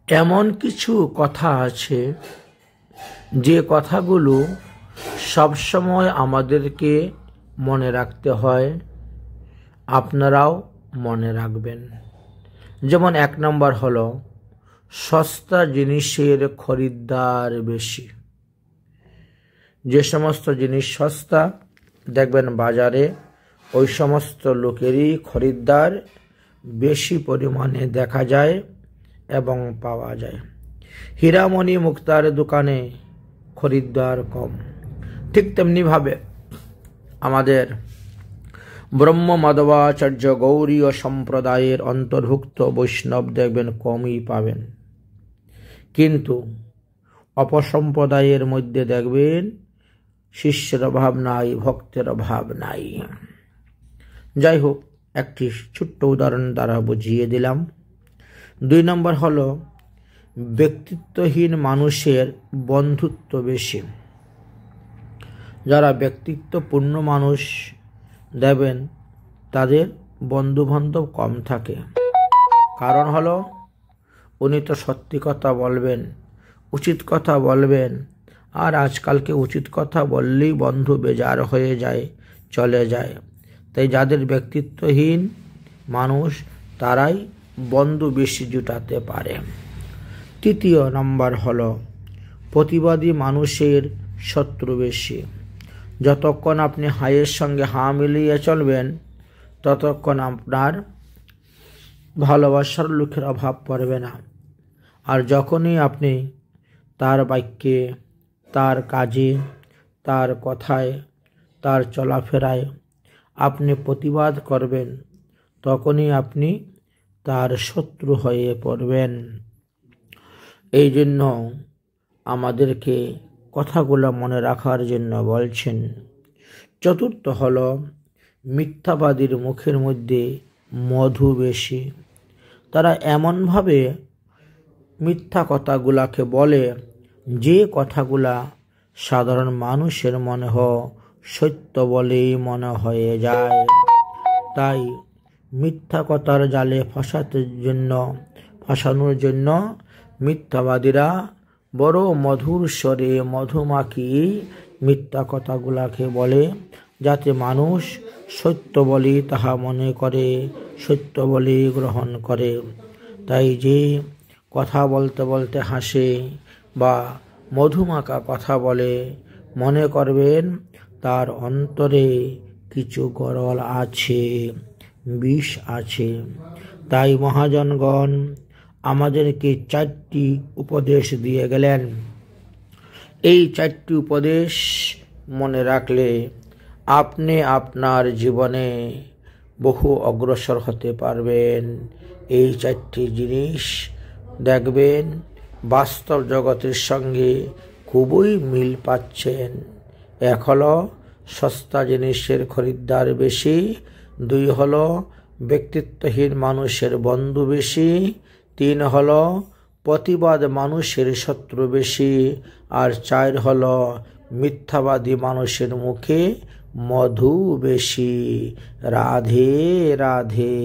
এমন কিছু কথা আছে যে কথাগুলো সবসময় আমাদেরকে মনে রাখতে হয়, আপনারাও মনে রাখবেন। যেমন 1 নম্বর হলো, সস্তা জিনিসের খরিদ্দার বেশি। যে সমস্ত জিনিস সস্তা দেখবেন বাজারে, ওই সমস্ত লোকেরই খরিদ্দার বেশি পরিমাণে দেখা যায় এবং পাওয়া যায়। হীরামণি মুক্তার দোকানে খরিদ্দার কম। ঠিক তেমনিভাবে আমাদের ব্রহ্ম মাধবাচার্য গৌড়ীয় সম্প্রদায়ের অন্তর্ভুক্ত বৈষ্ণব দেখবেন কমই পাবেন, কিন্তু অপসম্প্রদায়ের মধ্যে দেখবেন শিষ্যের অভাব নাই, ভক্তের অভাব নাই। যাই হোক, একটি ছোট্ট উদাহরণ দ্বারা বুঝিয়ে দিলাম। 2 নম্বর হলো, ব্যক্তিত্বহীন মানুষের বন্ধুত্ব বেশি। যারা ব্যক্তিত্বপূর্ণ মানুষ দেখবেন তাদের বন্ধুবান্ধব কম থাকে। কারণ হলো, উনি তো সত্যি কথা বলবেন, উচিত কথা বলবেন, আর আজকালকে উচিত কথা বললেই বন্ধু বেজার হয়ে যায়, চলে যায়। তাই যাদের ব্যক্তিত্বহীন মানুষ তারাই বন্ধু বেশি জুটাতে পারে। 3 নম্বর হলো, প্রতিবাদী মানুষের শত্রু বেশি। যতক্ষণ আপনি হায়ের সঙ্গে হা মিলিয়ে চলবেন ততক্ষণ আপনার ভালোবাসার লোকের অভাব পড়বে না। আর যখনই আপনি তার বাক্যে, তার কাজে, তার কথায়, তার চলাফেরায় আপনি প্রতিবাদ করবেন, তখনই আপনি তার শত্রু হয়ে পড়বেন। এই জন্য আমাদেরকে কথাগুলো মনে রাখার জন্য বলছেন। 4 হলো, মিথ্যাবাদীর মুখের মধ্যে মধু বেশি। তারা এমনভাবে মিথ্যা কথাগুলাকে বলে যে কথাগুলা সাধারণ মানুষের মনে সত্য বলেই মনে হয়ে যায়। তাই মিথ্যা কথার জালে ফাঁসানোর জন্য মিথ্যাবাদীরা বড় মধুর স্বরে মধুমাখি মিথ্যা কথাগুলাকে বলে, যাতে মানুষ সত্য বলে তাহা মনে করে, সত্য বলে গ্রহণ করে। তাই যে কথা বলতে বলতে হাসে বা মধুমাখা কথা বলে, মনে করবেন তার অন্তরে কিছু গরল আছে, বিষ আছে। তাই মহাজনগণ আমাদেরকে 4টি উপদেশ দিয়ে গেলেন। এই 4টি উপদেশ মনে রাখলে আপনি আপনার জীবনে বহু অগ্রসর হতে পারবেন। এই 4টি জিনিস দেখবেন বাস্তব জগতের সঙ্গে খুবই মিল পাচ্ছেন। 1 হলো, সস্তা জিনিসের খরিদ্দার বেশি। 2 হলো, ব্যক্তিত্বহীন মানুষের বন্ধু বেশি। 3 হলো, প্রতিবাদ মানুষের শত্রু বেশি। আর 4 হলো, মিথ্যাবাদী মানুষের মুখে মধু বেশি। রাধে রাধে।